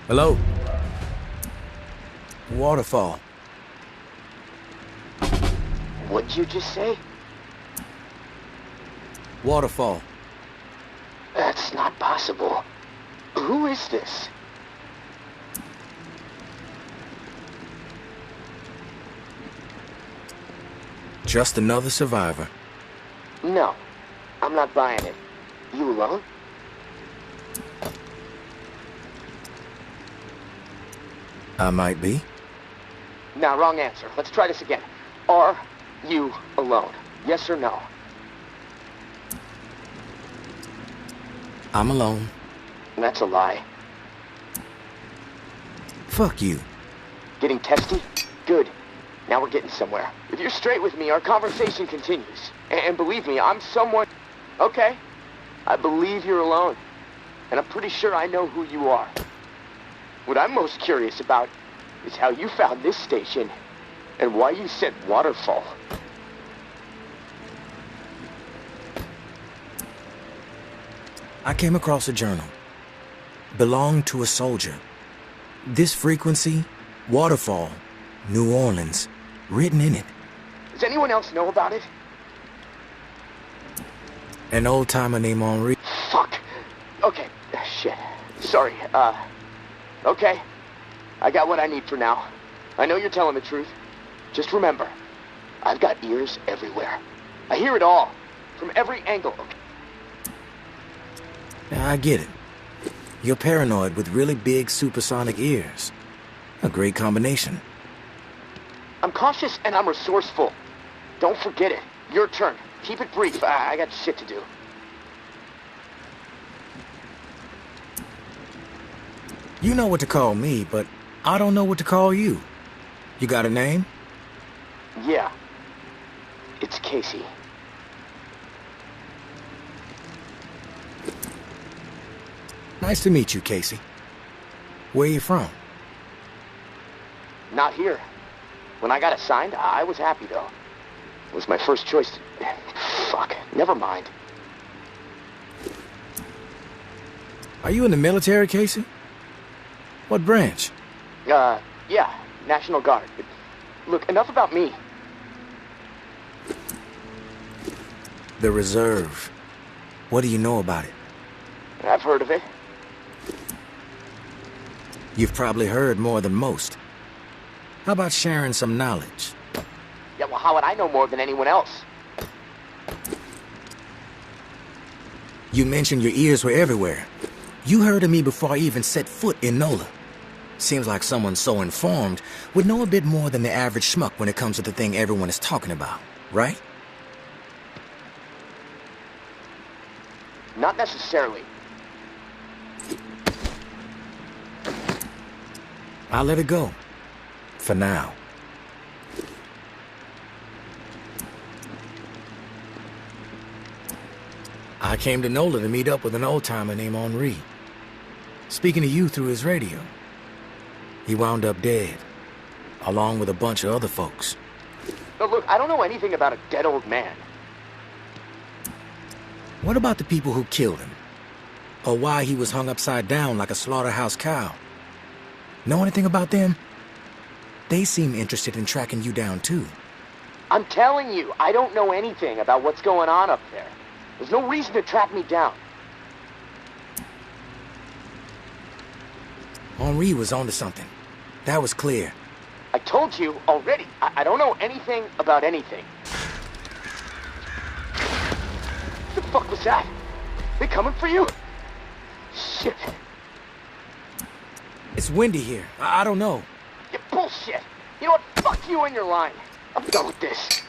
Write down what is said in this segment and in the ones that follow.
Hello? Waterfall. What'd you just say? Waterfall. That's not possible. Who is this? Just another survivor. No, I'm not buying it. You alone? I might be. Nah, wrong answer. Let's try this again. Are you alone? Yes or no? I'm alone. That's a lie. Fuck you. Getting testy? Good. Now we're getting somewhere. If you're straight with me, our conversation continues. And believe me, I'm someone... Okay. I believe you're alone. And I'm pretty sure I know who you are. What I'm most curious about is how you found this station and why you said waterfall. I came across a journal. Belonged to a soldier. This frequency, waterfall, New Orleans, written in it. Does anyone else know about it? An old-timer named Henri. Fuck. Okay. Shit. Sorry. Okay. I got what I need for now. I know you're telling the truth. Just remember, I've got ears everywhere. I hear it all. From every angle. I get it. You're paranoid with really big supersonic ears. A great combination. I'm cautious and I'm resourceful. Don't forget it. Your turn. Keep it brief. I got shit to do. You know what to call me, but I don't know what to call you. You got a name? Yeah. It's Casey. Nice to meet you, Casey. Where you from? Not here. When I got assigned, I was happy, though. It was my first choice to... Fuck. Never mind. Are you in the military, Casey? What branch? Yeah. National Guard. But look, enough about me. The Reserve. What do you know about it? I've heard of it. You've probably heard more than most. How about sharing some knowledge? Yeah, well, how would I know more than anyone else? You mentioned your ears were everywhere. You heard of me before I even set foot in NOLA. Seems like someone so informed would know a bit more than the average schmuck when it comes to the thing everyone is talking about, right? Not necessarily. I'll let it go. For now. I came to NOLA to meet up with an old-timer named Henri. Speaking to you through his radio. He wound up dead, along with a bunch of other folks. But look, I don't know anything about a dead old man. What about the people who killed him? Or why he was hung upside down like a slaughterhouse cow? Know anything about them? They seem interested in tracking you down, too. I'm telling you, I don't know anything about what's going on up there. There's no reason to track me down. Henri was onto something. That was clear. I told you already, I don't know anything about anything. What the fuck was that? They coming for you? Shit. It's windy here. I don't know. You bullshit. You know what? Fuck you and your line. I'm done with this.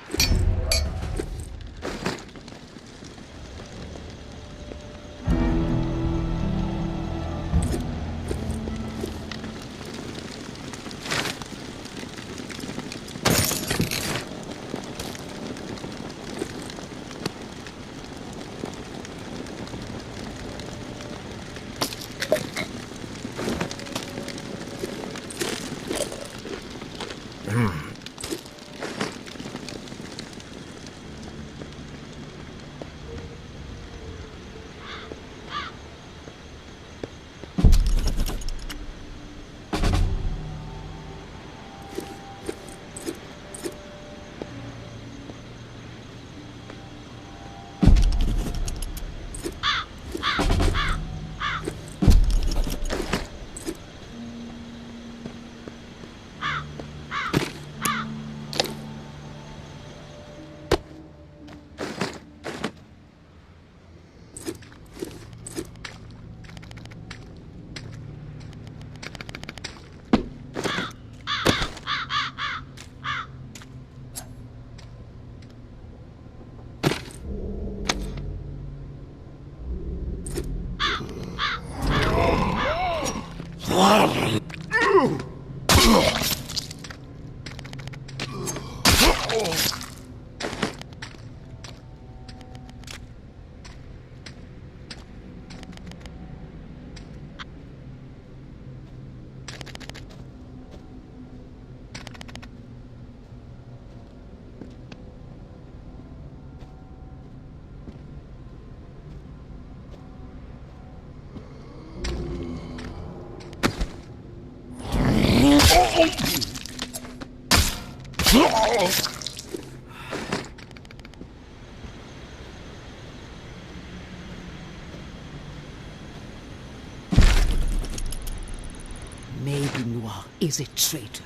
Maybe Noir is a traitor.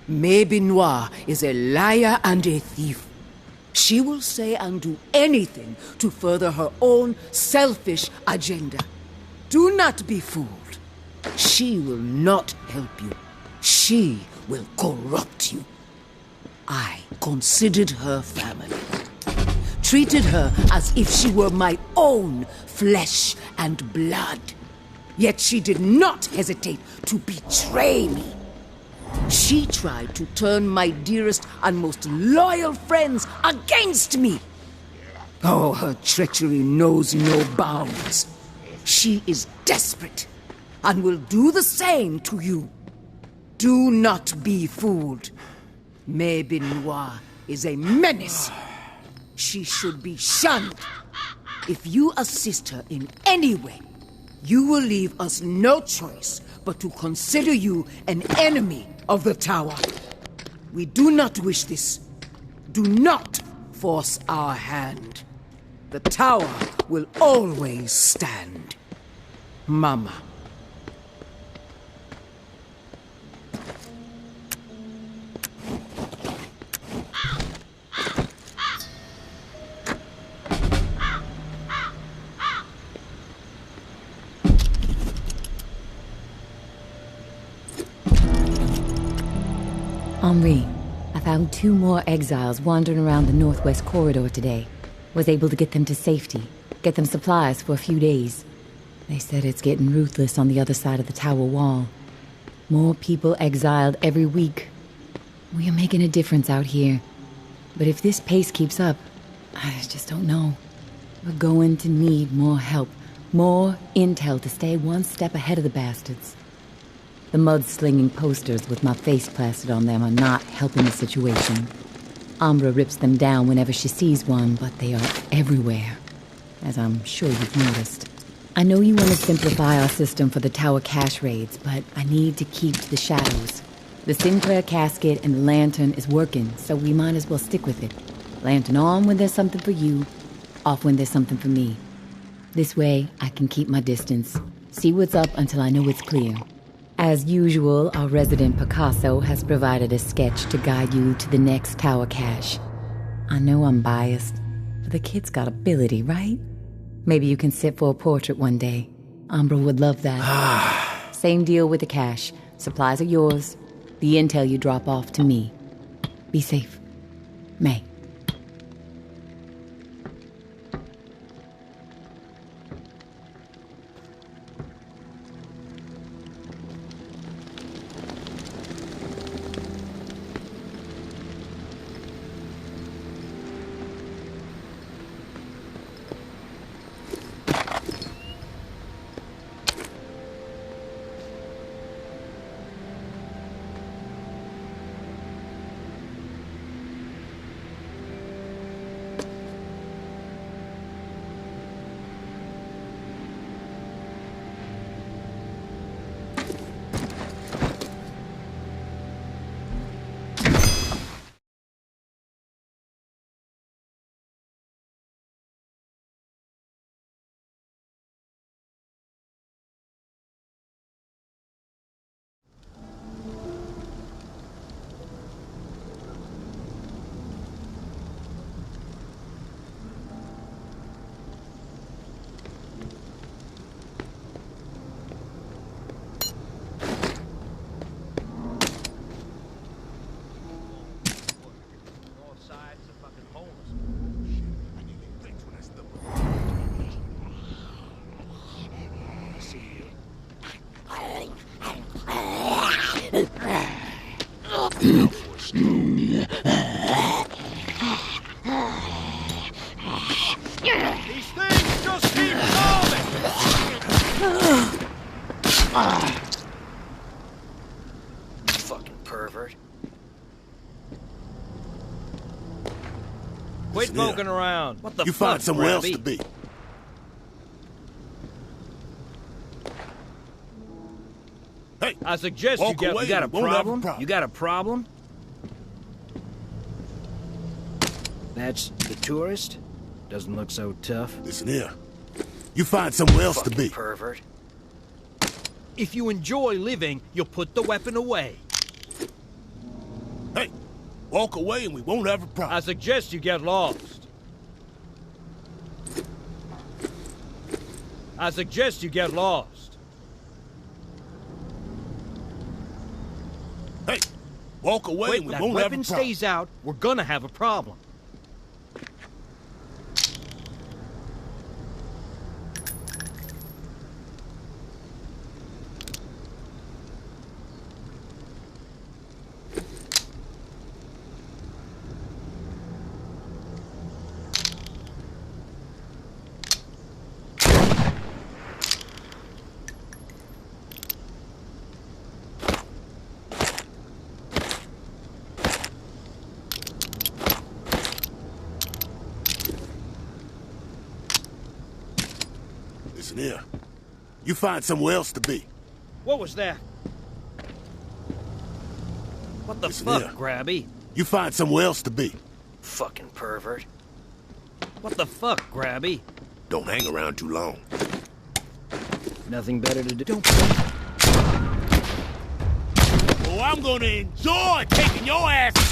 Maybe Noir is a liar and a thief. She will say and do anything to further her own selfish agenda. Do not be fooled. She will not help you. She will corrupt you. I considered her family. Treated her as if she were my own flesh and blood. Yet she did not hesitate to betray me. She tried to turn my dearest and most loyal friends against me. Oh, her treachery knows no bounds. She is desperate and will do the same to you. Do not be fooled. Maybe Noir is a menace. She should be shunned. If you assist her in any way, you will leave us no choice but to consider you an enemy of the Tower. We do not wish this. Do not force our hand. The Tower will always stand. Mama. Henri, I found 2 more exiles wandering around the northwest corridor today. Was able to get them to safety, get them supplies for a few days. They said it's getting ruthless on the other side of the tower wall. More people exiled every week. We are making a difference out here. But if this pace keeps up, I just don't know. We're going to need more help, more intel to stay one step ahead of the bastards. The mud-slinging posters with my face plastered on them are not helping the situation. Umbra rips them down whenever she sees one, but they are everywhere, as I'm sure you've noticed. I know you want to simplify our system for the tower cache raids, but I need to keep to the shadows. The Sinclair casket and the lantern is working, so we might as well stick with it. Lantern on when there's something for you, off when there's something for me. This way, I can keep my distance, see what's up until I know it's clear. As usual, our resident Picasso has provided a sketch to guide you to the next tower cache. I know I'm biased, but the kid's got ability, right? Maybe you can sit for a portrait one day. Umbra would love that. Same deal with the cache. Supplies are yours. The intel you drop off to me. Be safe. May. Quit poking around. What the fuck, You find somewhere else to be. Hey, I suggest you got a problem? You got a problem? That's the tourist? Doesn't look so tough. Listen here. You find somewhere else to be. Pervert. If you enjoy living, you'll put the weapon away. Hey, walk away and we won't have a problem. I suggest you get lost. I suggest you get lost. Hey, walk away and we won't have a problem. That weapon stays out, we're gonna have a problem. Listen here. You find somewhere else to be. What was that? What the Listen fuck, here. Grabby? You find somewhere else to be. Fucking pervert. What the fuck, Grabby? Don't hang around too long. Nothing better to do. Don't. Oh, I'm gonna enjoy taking your ass.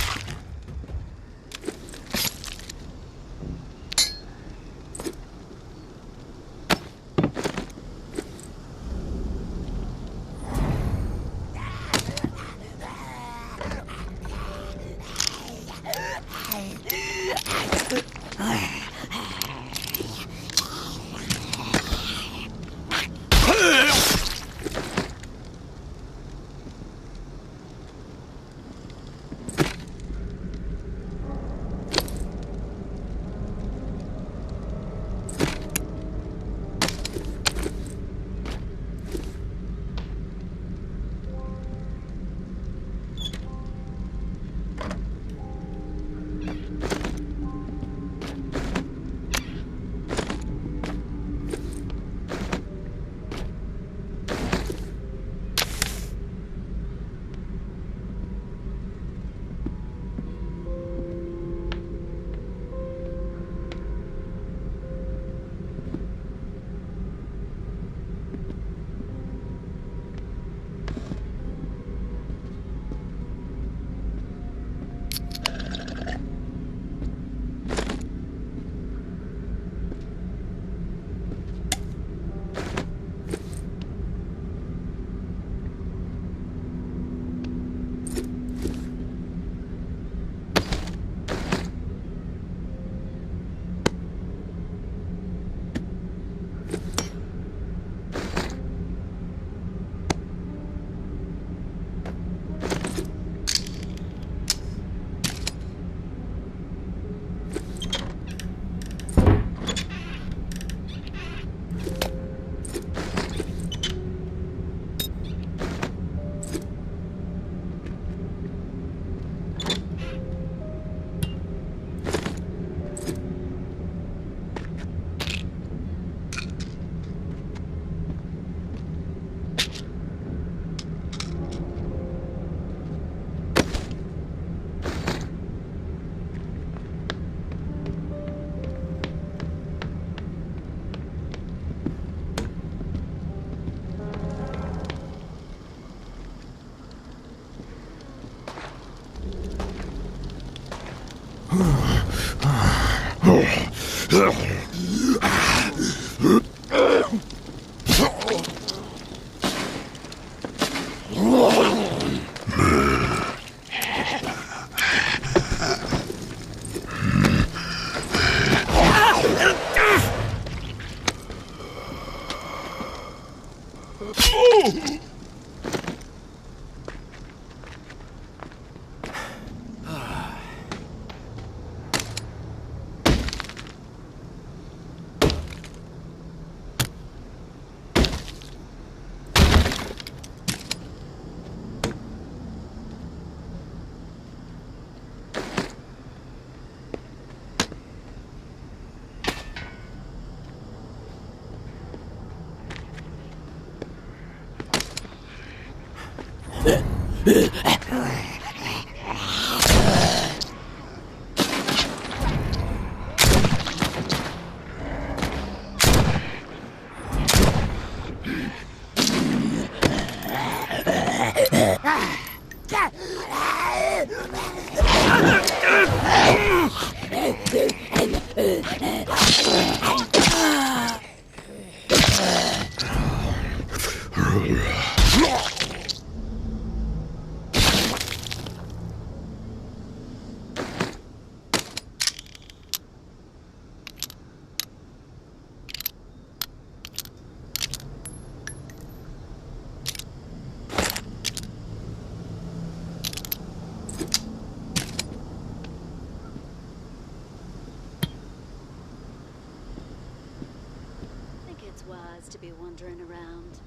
has to be wandering around.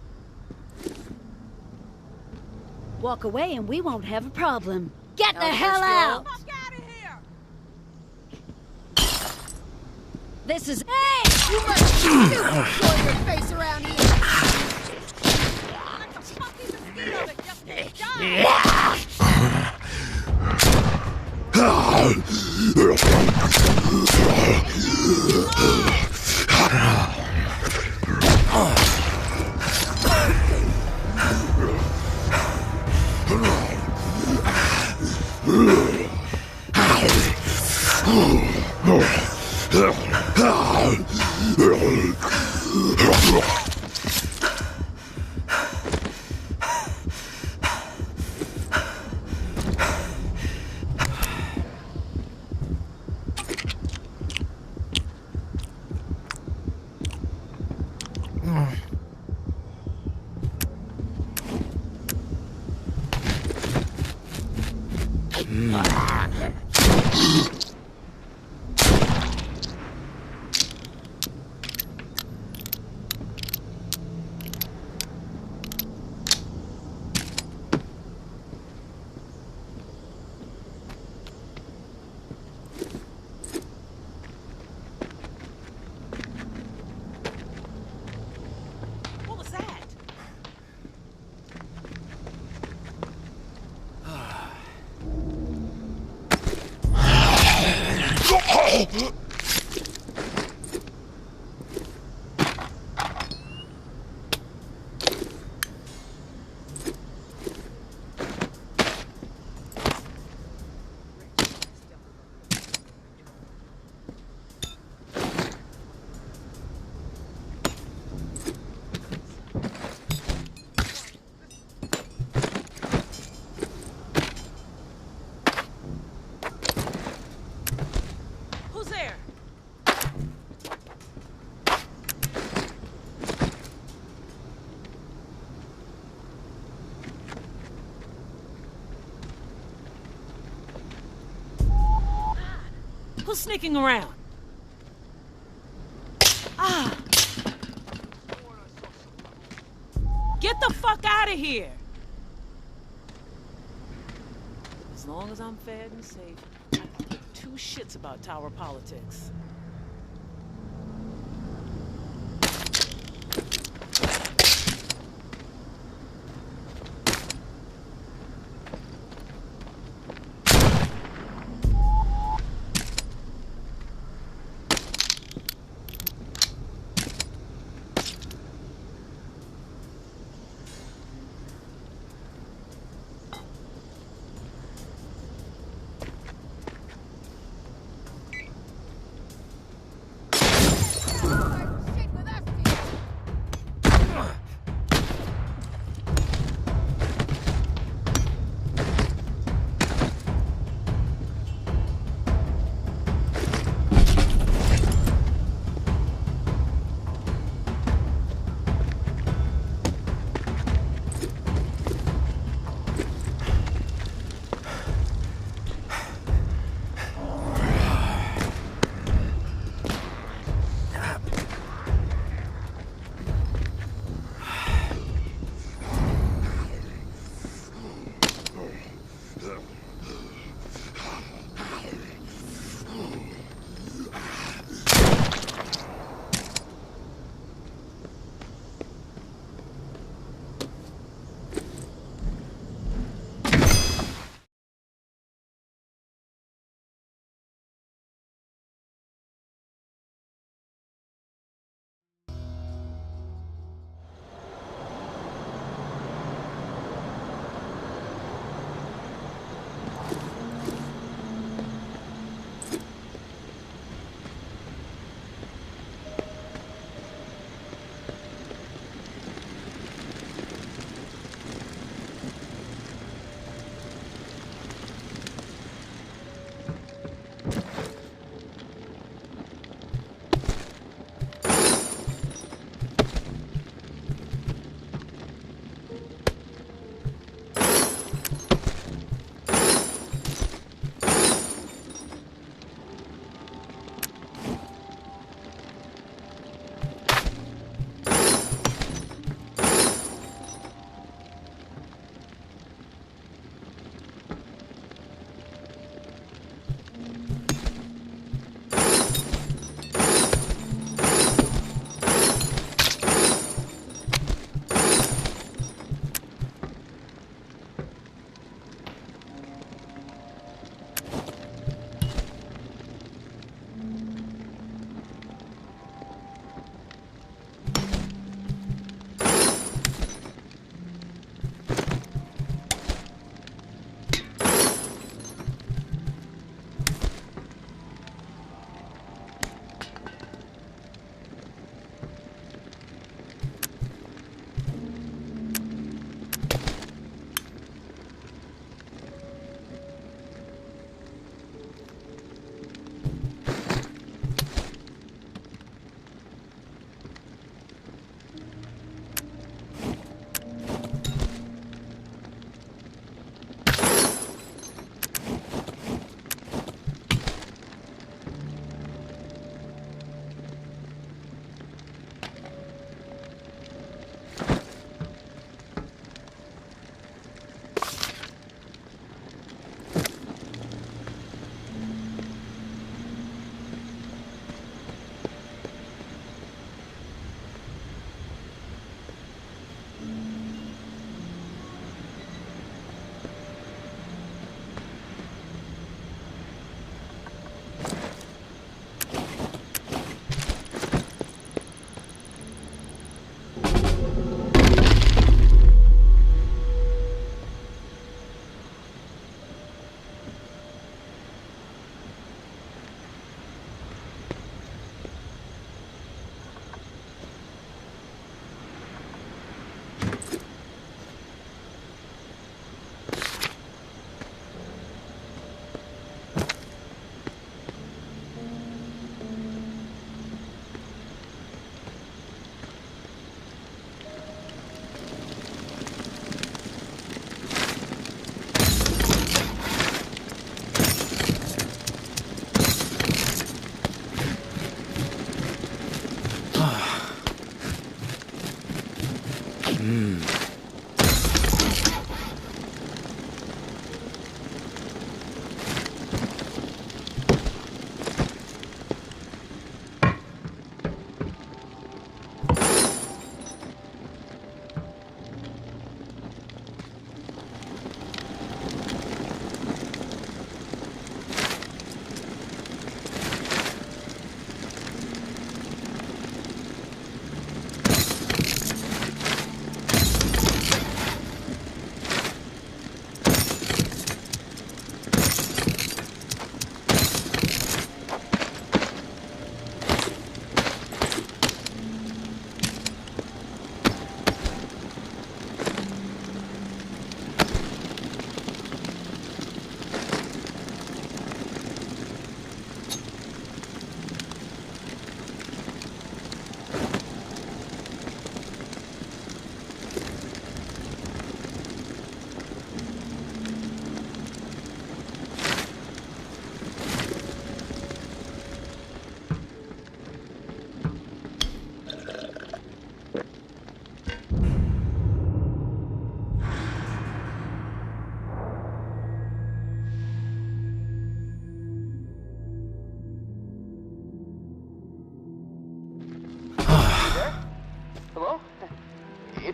Walk away and we won't have a problem. Get the hell out! Fuck out of here! This is... Hey! You must show your face around here! Like a fucking mosquito that just can't die! What was that? Who's there? Who's sneaking around? Ah! Get the fuck out of here! As long as I'm fed and safe, I can give two shits about tower politics.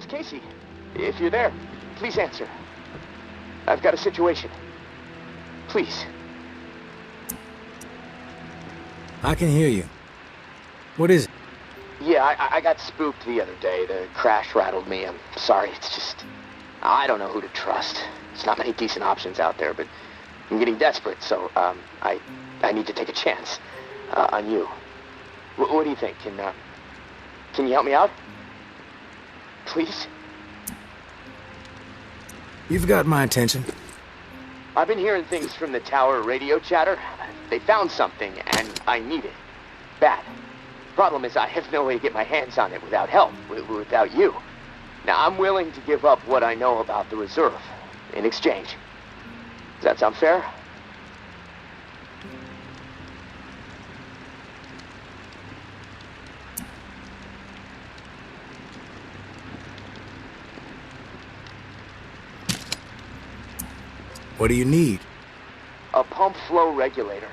Casey, if you're there, please answer. I've got a situation. Please. I can hear you. What is it? Yeah, I got spooked the other day. The crash rattled me. I'm sorry, it's just... I don't know who to trust. There's not many decent options out there, but I'm getting desperate, so, I need to take a chance, on you. What do you think? Can you help me out? Please? You've got my attention. I've been hearing things from the tower radio chatter. They found something, and I need it. Bad. Problem is, I have no way to get my hands on it without help, without you. Now, I'm willing to give up what I know about the reserve in exchange. Does that sound fair? What do you need? A pump flow regulator.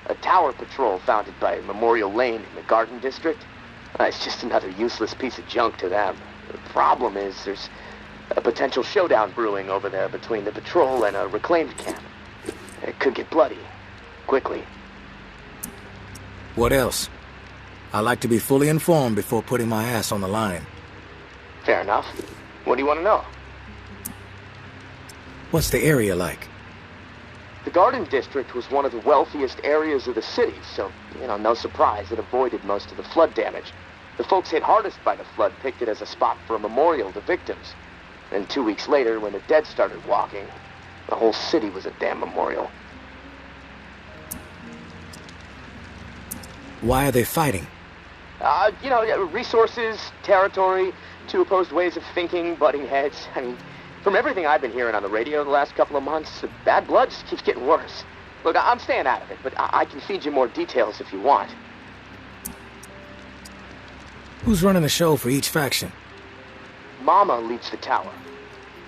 A tower patrol founded by Memorial Lane in the Garden District. It's just another useless piece of junk to them. The problem is there's a potential showdown brewing over there between the patrol and a reclaimed camp. It could get bloody. Quickly. What else? I like to be fully informed before putting my ass on the line. Fair enough. What do you want to know? What's the area like? The Garden District was one of the wealthiest areas of the city, so, no surprise it avoided most of the flood damage. The folks hit hardest by the flood picked it as a spot for a memorial to victims. And 2 weeks later, when the dead started walking, the whole city was a damn memorial. Why are they fighting? Resources, territory, two opposed ways of thinking, butting heads. I mean, from everything I've been hearing on the radio the last couple of months, the bad blood just keeps getting worse. Look, I'm staying out of it, but I can feed you more details if you want. Who's running the show for each faction? Mama leads the tower.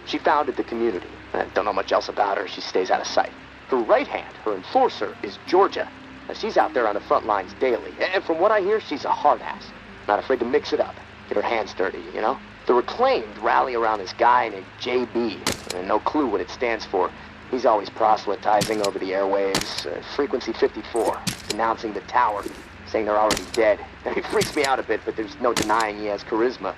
She founded the community. I don't know much else about her. She stays out of sight. Her right hand, her enforcer, is Georgia. Now, she's out there on the front lines daily. And from what I hear, she's a hard ass. Not afraid to mix it up. Get her hands dirty, The reclaimed rally around this guy named JB. And no clue what it stands for. He's always proselytizing over the airwaves. Frequency 54. Denouncing the tower. Saying they're already dead. He freaks me out a bit, but there's no denying he has charisma.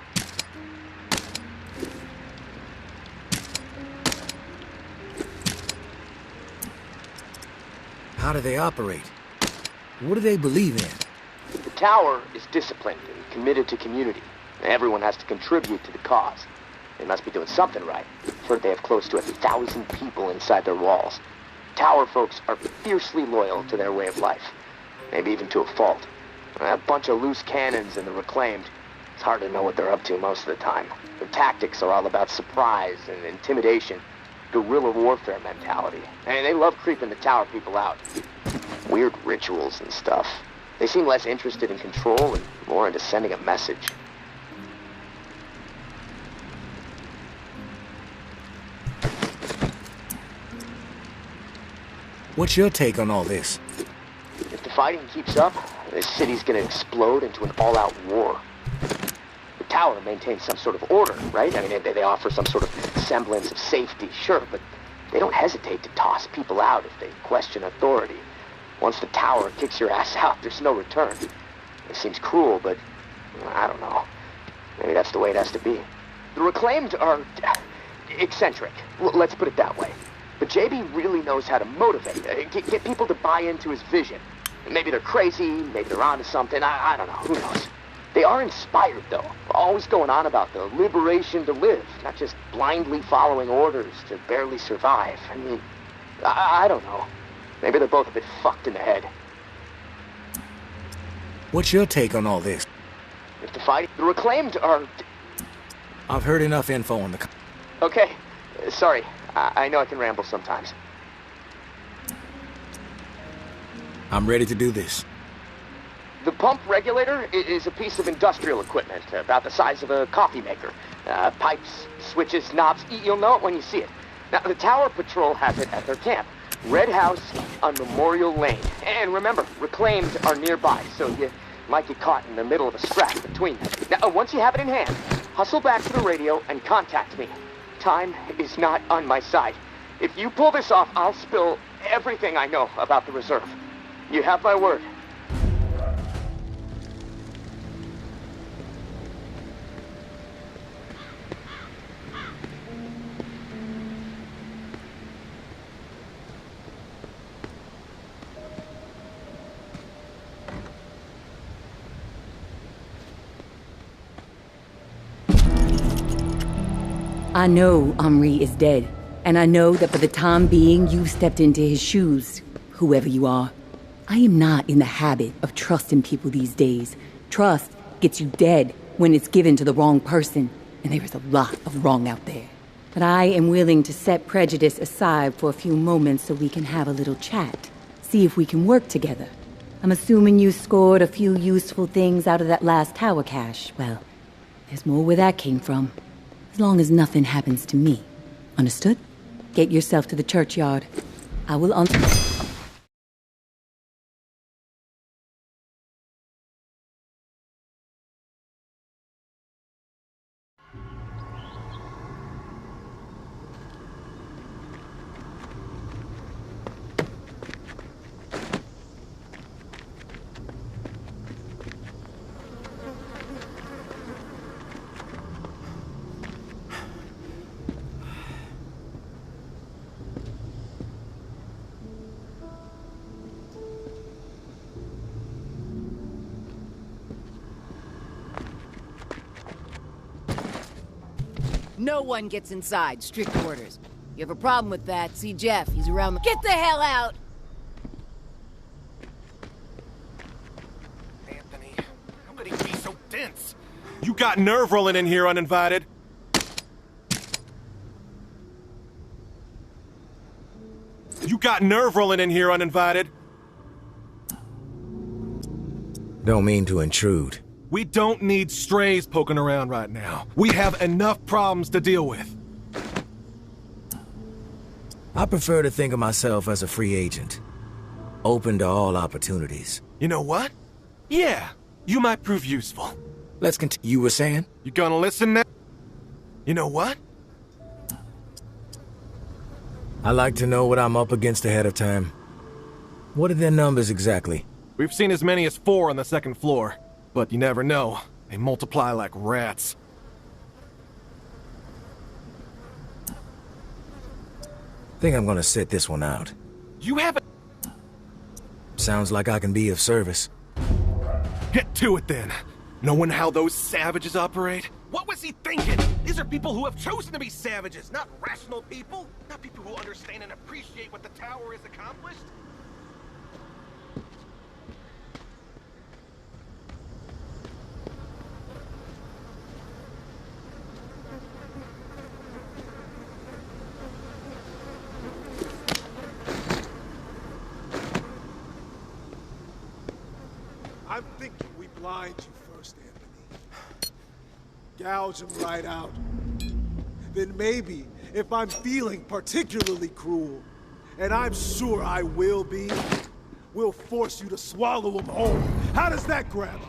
How do they operate? What do they believe in? The tower is disciplined and committed to community. Everyone has to contribute to the cause. They must be doing something right. I've heard they have close to 1,000 people inside their walls. Tower folks are fiercely loyal to their way of life. Maybe even to a fault. A bunch of loose cannons in the reclaimed. It's hard to know what they're up to most of the time. Their tactics are all about surprise and intimidation. Guerrilla warfare mentality. And they love creeping the tower people out. Weird rituals and stuff. They seem less interested in control and more into sending a message. What's your take on all this? If the fighting keeps up, this city's gonna explode into an all-out war. The tower maintains some sort of order, right? I mean, they offer some sort of semblance of safety, sure, but they don't hesitate to toss people out if they question authority. Once the tower kicks your ass out, there's no return. It seems cruel, but I don't know. Maybe that's the way it has to be. The reclaimed are eccentric. Let's put it that way. But JB really knows how to motivate, get people to buy into his vision. Maybe they're crazy, maybe they're onto something, I don't know, who knows. They are inspired, though, always going on about the liberation to live, not just blindly following orders to barely survive. I mean, I don't know. Maybe they're both a bit fucked in the head. What's your take on all this? If the reclaimed are... I've heard enough info on the... Okay, sorry. I know I can ramble sometimes. I'm ready to do this. The pump regulator is a piece of industrial equipment, about the size of a coffee maker. Pipes, switches, knobs, you'll know it when you see it. Now, the Tower Patrol has it at their camp. Red House on Memorial Lane. And remember, reclaimed are nearby, so you might get caught in the middle of a scrap between them. Now, once you have it in hand, hustle back to the radio and contact me. Time is not on my side. If you pull this off, I'll spill everything I know about the reserve. You have my word. I know Omri is dead, and I know that for the time being you stepped into his shoes, whoever you are. I am not in the habit of trusting people these days. Trust gets you dead when it's given to the wrong person, and there is a lot of wrong out there. But I am willing to set prejudice aside for a few moments so we can have a little chat, see if we can work together. I'm assuming you scored a few useful things out of that last tower cache. Well, there's more where that came from. As long as nothing happens to me. Understood? Get yourself to the churchyard. I will No one gets inside. Strict orders. You have a problem with that, see Jeff. He's around the— Get the hell out! Anthony, how could he be so dense? You got nerve rolling in here uninvited. You got nerve rolling in here uninvited. Don't mean to intrude. We don't need strays poking around right now. We have enough problems to deal with. I prefer to think of myself as a free agent. Open to all opportunities. You know what? Yeah, you might prove useful. Let's continue. You were saying? You gonna listen now? You know what? I like to know what I'm up against ahead of time. What are their numbers exactly? We've seen as many as 4 on the second floor. But you never know. They multiply like rats. Think I'm gonna sit this one out. You haven't... Sounds like I can be of service. Get to it then. Knowing how those savages operate? What was he thinking? These are people who have chosen to be savages, not rational people. Not people who understand and appreciate what the tower has accomplished. I'm thinking we blind you first, Anthony. Gouge him right out. Then maybe, if I'm feeling particularly cruel, and I'm sure I will be, we'll force you to swallow him whole. How does that grab you?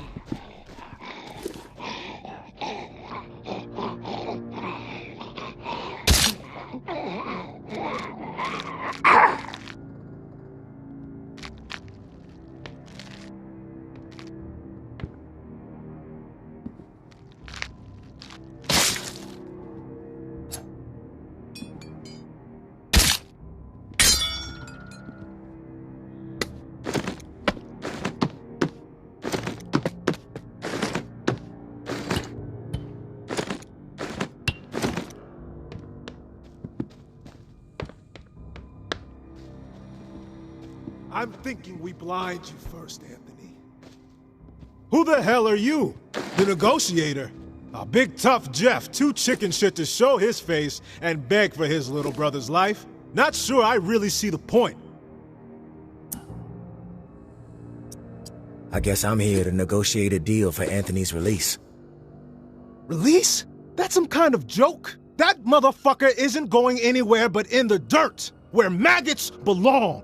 I'm thinking we blind you first, Anthony. Who the hell are you? The negotiator? A big tough Jeff, too chicken shit to show his face and beg for his little brother's life? Not sure I really see the point. I guess I'm here to negotiate a deal for Anthony's release. Release? That's some kind of joke? That motherfucker isn't going anywhere but in the dirt, where maggots belong.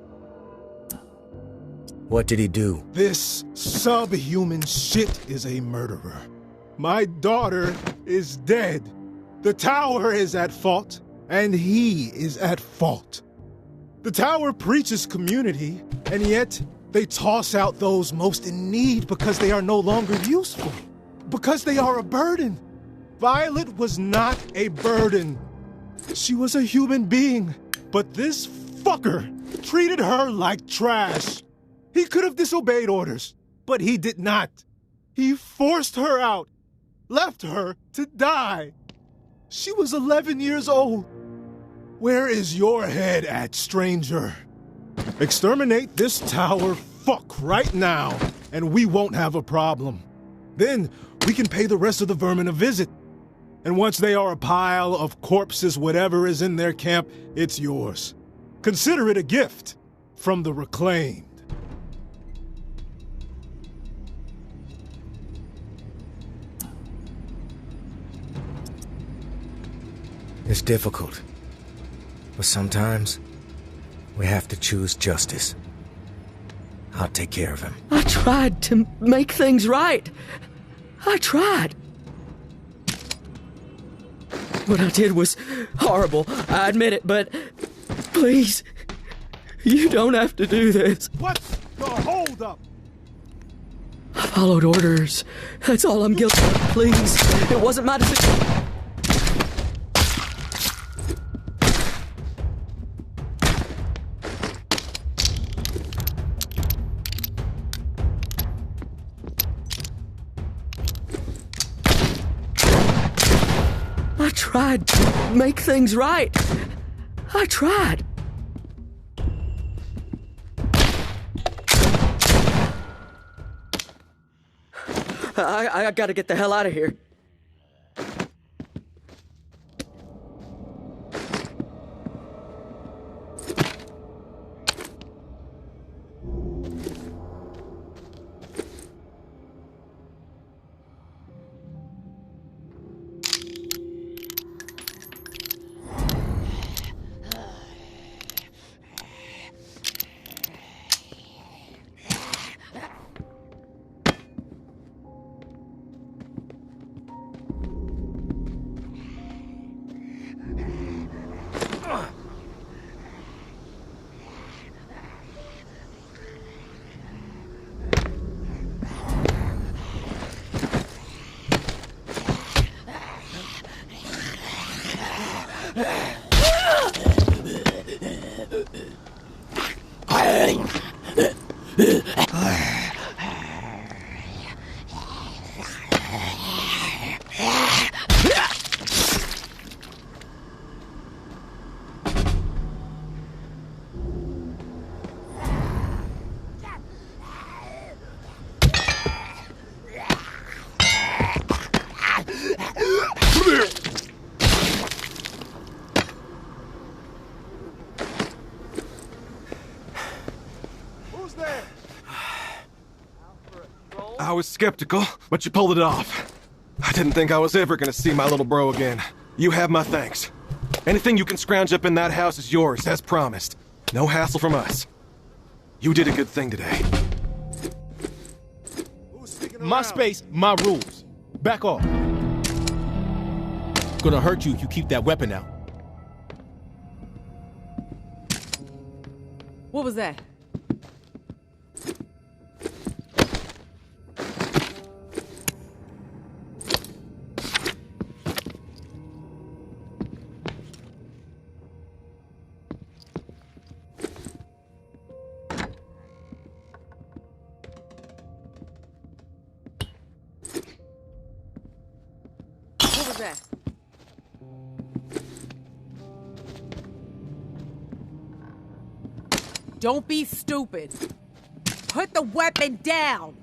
What did he do? This subhuman shit is a murderer. My daughter is dead. The tower is at fault, and he is at fault. The tower preaches community, and yet they toss out those most in need because they are no longer useful, because they are a burden. Violet was not a burden. She was a human being, but this fucker treated her like trash. He could have disobeyed orders, but he did not. He forced her out, left her to die. She was 11 years old. Where is your head at, stranger? Exterminate this tower fuck right now, and we won't have a problem. Then we can pay the rest of the vermin a visit. And once they are a pile of corpses, whatever is in their camp, it's yours. Consider it a gift from the reclaimed. It's difficult. But sometimes, we have to choose justice. I'll take care of him. I tried to make things right. I tried. What I did was horrible, I admit it, but please, you don't have to do this. What's the holdup? I followed orders. That's all I'm guilty of, please. It wasn't my decision. I tried to make things right. I tried. I gotta get the hell out of here. I was skeptical, but you pulled it off. I didn't think I was ever gonna see my little bro again. You have my thanks. Anything you can scrounge up in that house is yours, as promised. No hassle from us. You did a good thing today. My space, my rules. Back off. Gonna hurt you if you keep that weapon out. What was that? What was that? Don't be stupid. Put the weapon down.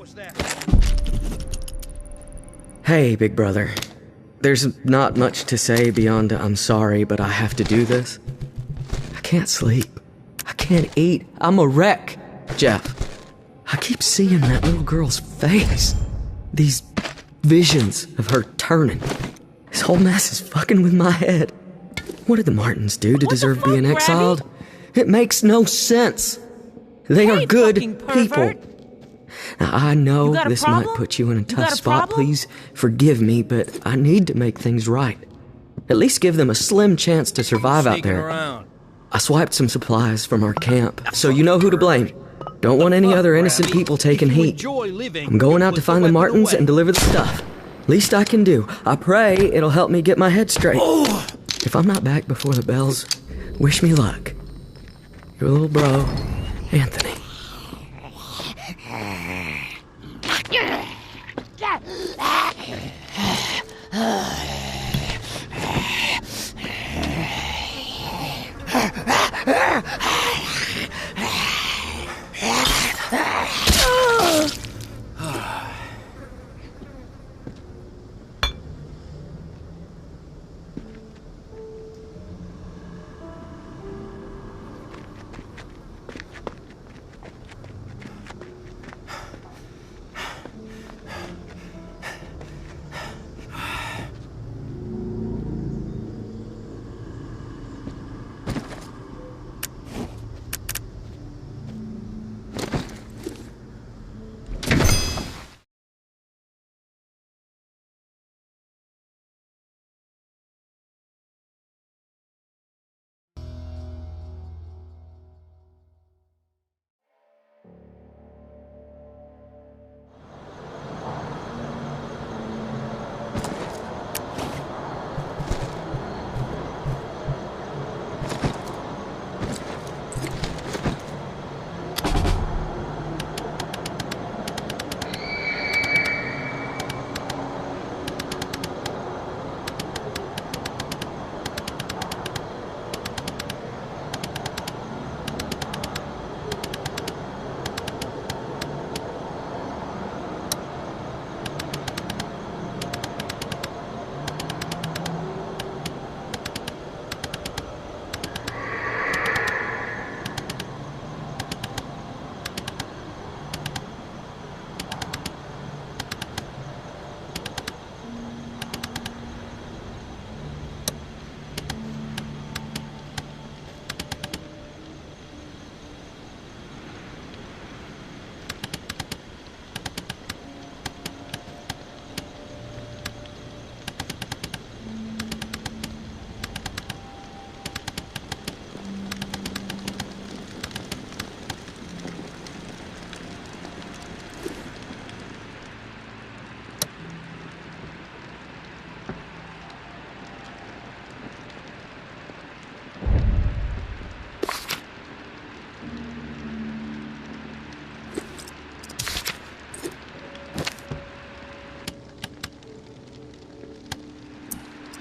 was that? Hey, big brother. There's not much to say beyond I'm sorry, but I have to do this. I can't sleep. I can't eat. I'm a wreck, Jeff. I keep seeing that little girl's face. These visions of her turning. This whole mess is fucking with my head. What did the Martins do to deserve being exiled? It makes no sense. They are good people. Now, I know this might put you in a tough spot. Please forgive me, but I need to make things right. At least give them a slim chance to survive out there. I swiped some supplies from our camp, so you know who to blame. Don't want any other innocent people taking heat. I'm going out to find the Martins and deliver the stuff. Least I can do. I pray it'll help me get my head straight. If I'm not back before the bells, wish me luck. Your little bro, Anthony.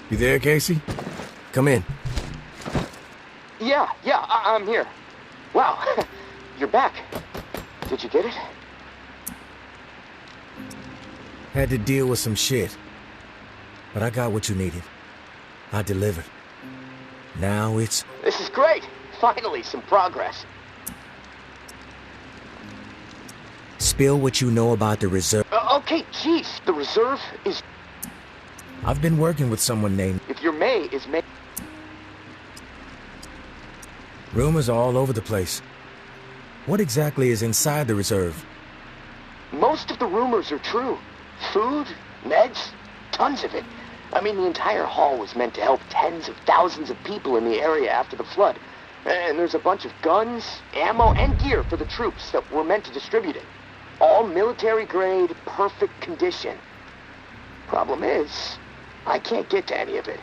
You there, Casey? Come in. Yeah, I'm here. Wow, you're back. Did you get it? Had to deal with some shit. But I got what you needed. I delivered. Now it's... This is great. Finally, some progress. Spill what you know about the reserve. Okay, jeez. The reserve is... I've been working with someone named... If your May is May... Rumors are all over the place. What exactly is inside the reserve? Most of the rumors are true. Food, meds, tons of it. I mean, the entire haul was meant to help tens of thousands of people in the area after the flood. And there's a bunch of guns, ammo, and gear for the troops that were meant to distribute it. All military-grade, perfect condition. Problem is, I can't get to any of it.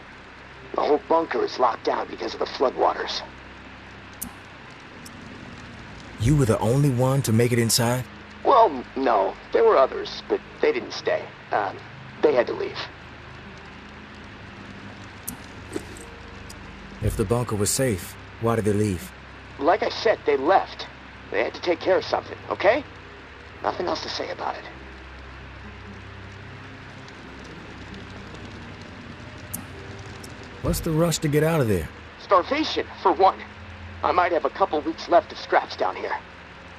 The whole bunker is locked down because of the floodwaters. You were the only one to make it inside? Well, no. There were others, but they didn't stay. They had to leave. If the bunker was safe, why did they leave? Like I said, they left. They had to take care of something, okay? Nothing else to say about it. What's the rush to get out of there? Starvation, for one. I might have a couple weeks left of scraps down here.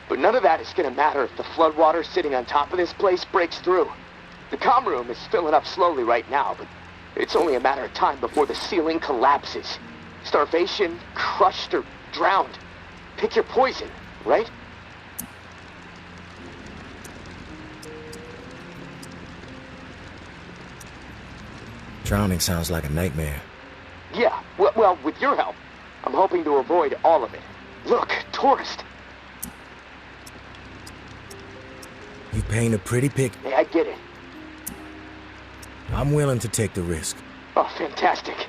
But none of that is gonna matter if the floodwater sitting on top of this place breaks through. The comm room is filling up slowly right now, but it's only a matter of time before the ceiling collapses. Starvation, crushed, or drowned. Pick your poison, right? Drowning sounds like a nightmare. Yeah, well, with your help, I'm hoping to avoid all of it. Look, tourist. You paint a pretty pic. Hey, I get it. I'm willing to take the risk. Oh, fantastic.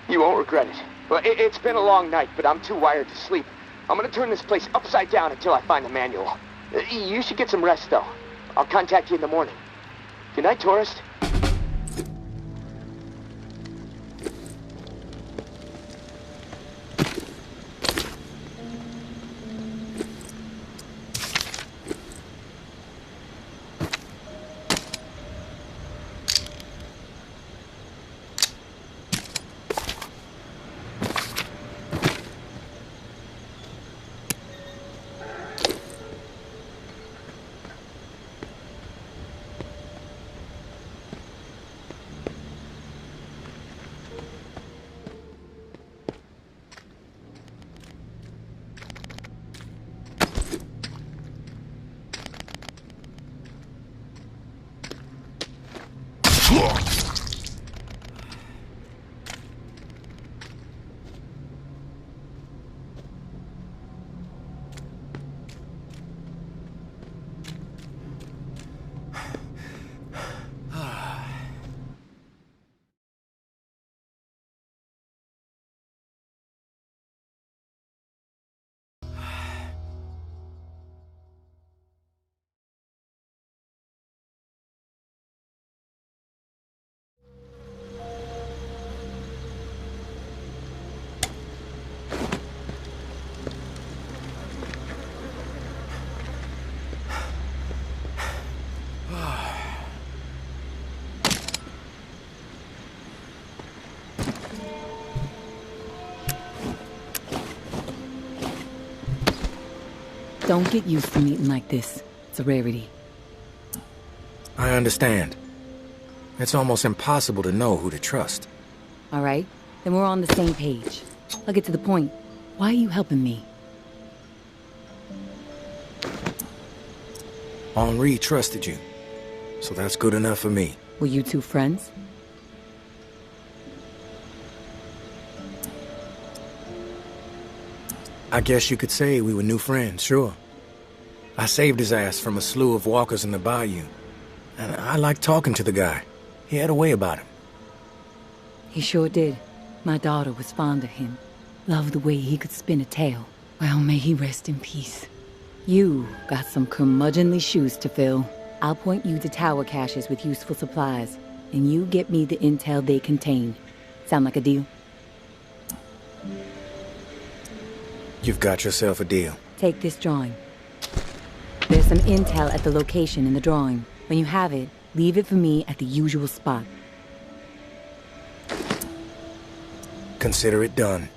You won't regret it. Well, it's been a long night, but I'm too wired to sleep. I'm gonna turn this place upside down until I find the manual. You should get some rest, though. I'll contact you in the morning. Good night, tourist. Don't get used to meeting like this. It's a rarity. I understand. It's almost impossible to know who to trust. All right, then we're on the same page. I'll get to the point. Why are you helping me? Henri trusted you, so that's good enough for me. Were you two friends? I guess you could say we were new friends, sure. I saved his ass from a slew of walkers in the bayou. And I liked talking to the guy. He had a way about him. He sure did. My daughter was fond of him. Loved the way he could spin a tale. Well, may he rest in peace. You got some curmudgeonly shoes to fill. I'll point you to tower caches with useful supplies, and you get me the intel they contain. Sound like a deal? You've got yourself a deal. Take this drawing. There's some intel at the location in the drawing. When you have it, leave it for me at the usual spot. Consider it done.